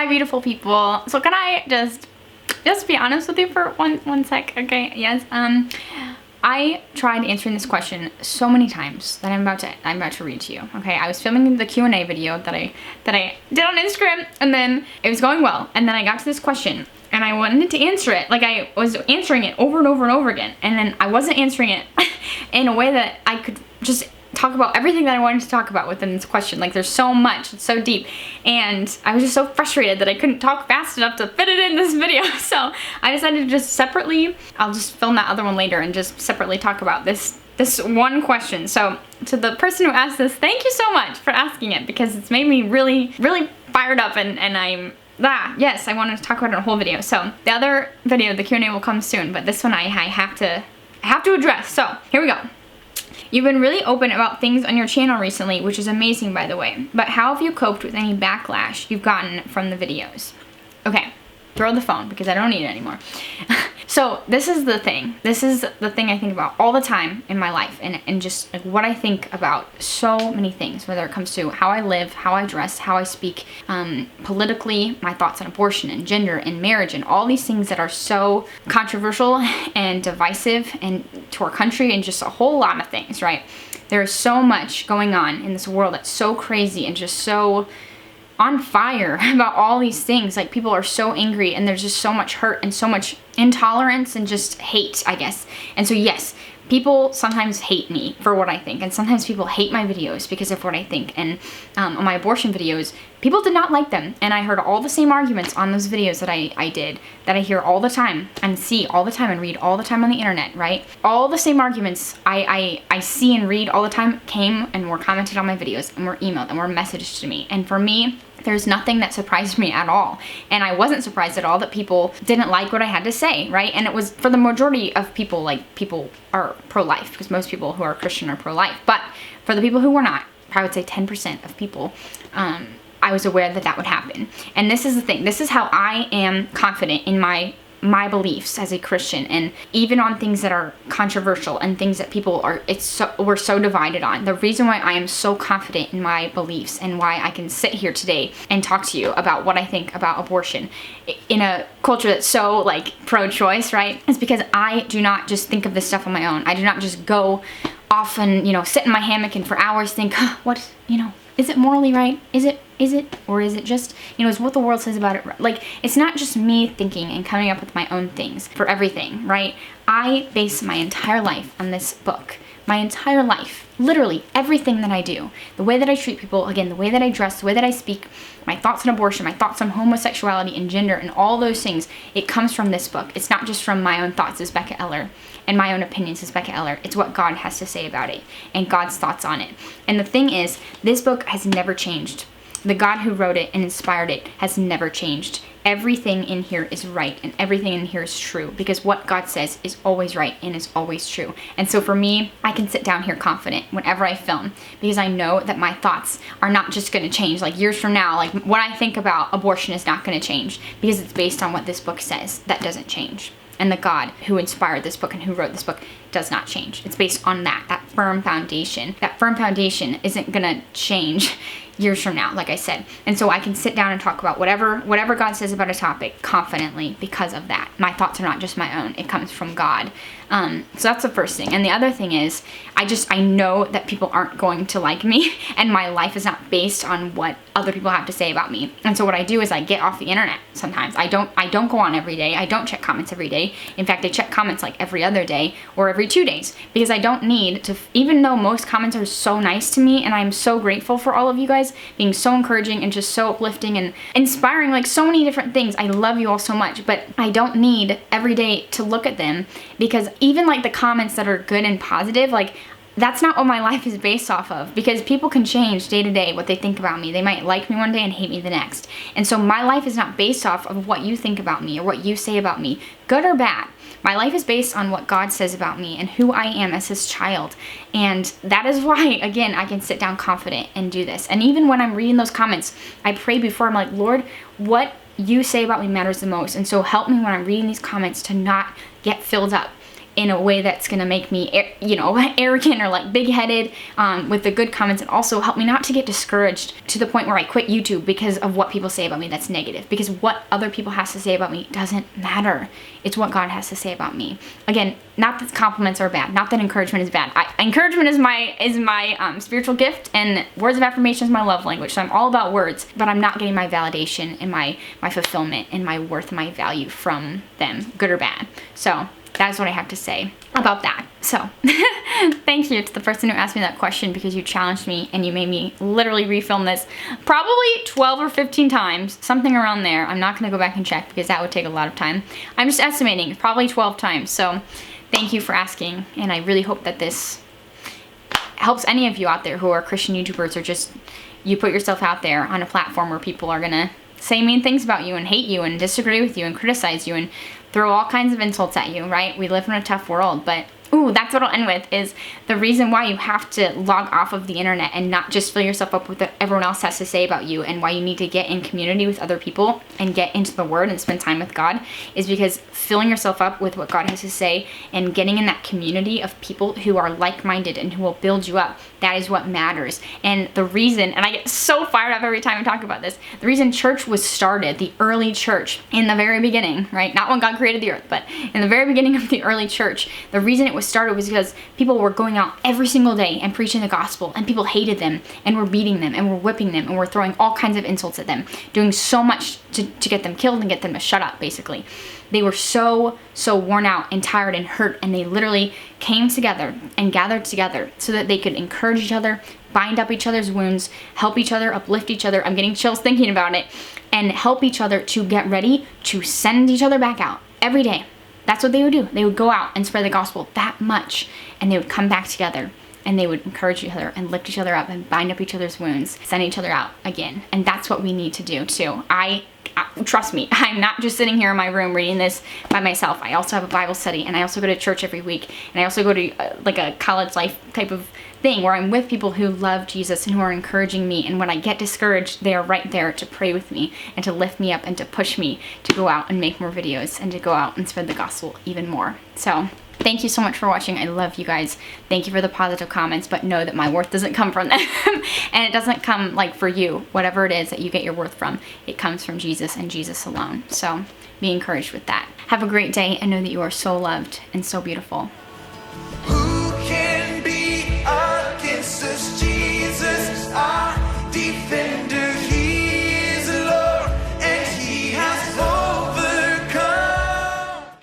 Hi, beautiful people. So can I just be honest with you for one sec? Okay, yes. I tried answering this question so many times that I'm about to read to you. Okay, I was filming the Q&A video that I did on Instagram, and then it was going well, and then I got to this question and I wanted to answer it. Like, I was answering it over and over and over again, and then I wasn't answering it in a way that I could just talk about everything that I wanted to talk about within this question. Like, there's so much, it's so deep, and I was just so frustrated that I couldn't talk fast enough to fit it in this video. So I decided to just separately, I'll just film that other one later and just separately talk about this one question. So to the person who asked this, thank you so much for asking it, because it's made me really fired up, and yes, I wanted to talk about it in a whole video. So the other video, the Q&A, will come soon, but this one I have to address. So here we go. You've been really open about things on your channel recently, which is amazing, by the way. But how have you coped with any backlash you've gotten from the videos? Okay, throw the phone because I don't need it anymore. So this is the thing. This is the thing I think about all the time in my life, and just like what I think about so many things, whether it comes to how I live, how I dress, how I speak, politically, my thoughts on abortion and gender and marriage and all these things that are so controversial and divisive and to our country, and just a whole lot of things, right? There is so much going on in this world that's so crazy and just so on fire about all these things. Like, people are so angry, and there's just so much hurt and so much intolerance and just hate, I guess. And so yes, people sometimes hate me for what I think, and sometimes people hate my videos because of what I think. And on my abortion videos, people did not like them, and I heard all the same arguments on those videos that I did, that I hear all the time and see all the time and read all the time on the internet, right? All the same arguments I see and read all the time came and were commented on my videos and were emailed and were messaged to me. And for me, there's nothing that surprised me at all. And I wasn't surprised at all that people didn't like what I had to say, right? And it was, for the majority of people, like, people are pro-life, because most people who are Christian are pro-life. But for the people who were not, I would say 10% of people, I was aware that that would happen. And this is the thing. This is how I am confident in my beliefs as a Christian, and even on things that are controversial and things that people are, we're so divided on. The reason why I am so confident in my beliefs and why I can sit here today and talk to you about what I think about abortion in a culture that's so, like, pro-choice, right, is because I do not just think of this stuff on my own. I do not just go off and, sit in my hammock and for hours think, what, is it morally right? Is it? Or is it just, is what the world says about it right? Like, it's not just me thinking and coming up with my own things for everything, right? I base my entire life on this book. My entire life. Literally everything that I do. The way that I treat people, again, the way that I dress, the way that I speak, my thoughts on abortion, my thoughts on homosexuality and gender and all those things, it comes from this book. It's not just from my own thoughts as Becca Eller and my own opinions as Becca Eller. It's what God has to say about it and God's thoughts on it. And the thing is, this book has never changed. The God who wrote it and inspired it has never changed. Everything in here is right, and everything in here is true, because what God says is always right and is always true. And so for me, I can sit down here confident whenever I film, because I know that my thoughts are not just going to change. Like, years from now, like, what I think about abortion is not going to change, because it's based on what this book says. That doesn't change. And the God who inspired this book and who wrote this book does not change. It's based on that firm foundation. That firm foundation isn't gonna change years from now, like I said. And so I can sit down and talk about whatever God says about a topic confidently because of that. My thoughts are not just my own. It comes from God. So that's the first thing. And the other thing is, I know that people aren't going to like me, and my life is not based on what other people have to say about me. And so what I do is I get off the internet sometimes. I don't go on every day. I don't check comments every day. In fact, I check comments like every other day or every 2 days, because I don't need to, even though most comments are so nice to me, and I'm so grateful for all of you guys being so encouraging and just so uplifting and inspiring, like so many different things. I love you all so much, but I don't need every day to look at them, because even like the comments that are good and positive, like, that's not what my life is based off of, because people can change day to day what they think about me. They might like me one day and hate me the next. And so my life is not based off of what you think about me or what you say about me, good or bad. My life is based on what God says about me and who I am as his child. And that is why, again, I can sit down confident and do this. And even when I'm reading those comments, I pray before. I'm like, Lord, what you say about me matters the most. And so help me when I'm reading these comments to not get filled up in a way that's gonna make me, arrogant or like big-headed, with the good comments, and also help me not to get discouraged to the point where I quit YouTube because of what people say about me that's negative. Because what other people has to say about me doesn't matter. It's what God has to say about me. Again, not that compliments are bad, not that encouragement is bad. Encouragement is my spiritual gift, and words of affirmation is my love language. So I'm all about words, but I'm not getting my validation and my fulfillment and my worth, my value from them, good or bad. So that's what I have to say about that. So thank you to the person who asked me that question, because you challenged me and you made me literally refilm this probably 12 or 15 times, something around there. I'm not gonna go back and check because that would take a lot of time. I'm just estimating probably 12 times. So thank you for asking, and I really hope that this helps any of you out there who are Christian YouTubers, or just you put yourself out there on a platform where people are gonna say mean things about you and hate you and disagree with you and criticize you and throw all kinds of insults at you, right? We live in a tough world, but that's what I'll end with, is the reason why you have to log off of the internet and not just fill yourself up with what everyone else has to say about you, and why you need to get in community with other people and get into the Word and spend time with God, is because filling yourself up with what God has to say and getting in that community of people who are like-minded and who will build you up, that is what matters. And the reason, and I get so fired up every time I talk about this, the reason church was started, the early church in the very beginning, right? Not when God created the earth, but in the very beginning of the early church, the reason it was started was because people were going out every single day and preaching the gospel, and people hated them and were beating them and were whipping them and were throwing all kinds of insults at them, doing so much to get them killed and get them to shut up, basically. They were so worn out and tired and hurt, and they literally came together and gathered together so that they could encourage each other, bind up each other's wounds, help each other, uplift each other. I'm getting chills thinking about it. And help each other to get ready to send each other back out every day. That's what they would do. They would go out and spread the gospel that much, and they would come back together, and they would encourage each other and lift each other up and bind up each other's wounds, send each other out again. And that's what we need to do too. Trust me, I'm not just sitting here in my room reading this by myself. I also have a Bible study, and I also go to church every week, and I also go to like a college life type of thing where I'm with people who love Jesus and who are encouraging me. And when I get discouraged, they are right there to pray with me and to lift me up and to push me to go out and make more videos and to go out and spread the gospel even more. So thank you so much for watching. I love you guys. Thank you for the positive comments, but know that my worth doesn't come from them. And it doesn't come like for you, whatever it is that you get your worth from, it comes from Jesus and Jesus alone. So be encouraged with that. Have a great day, and know that you are so loved and so beautiful.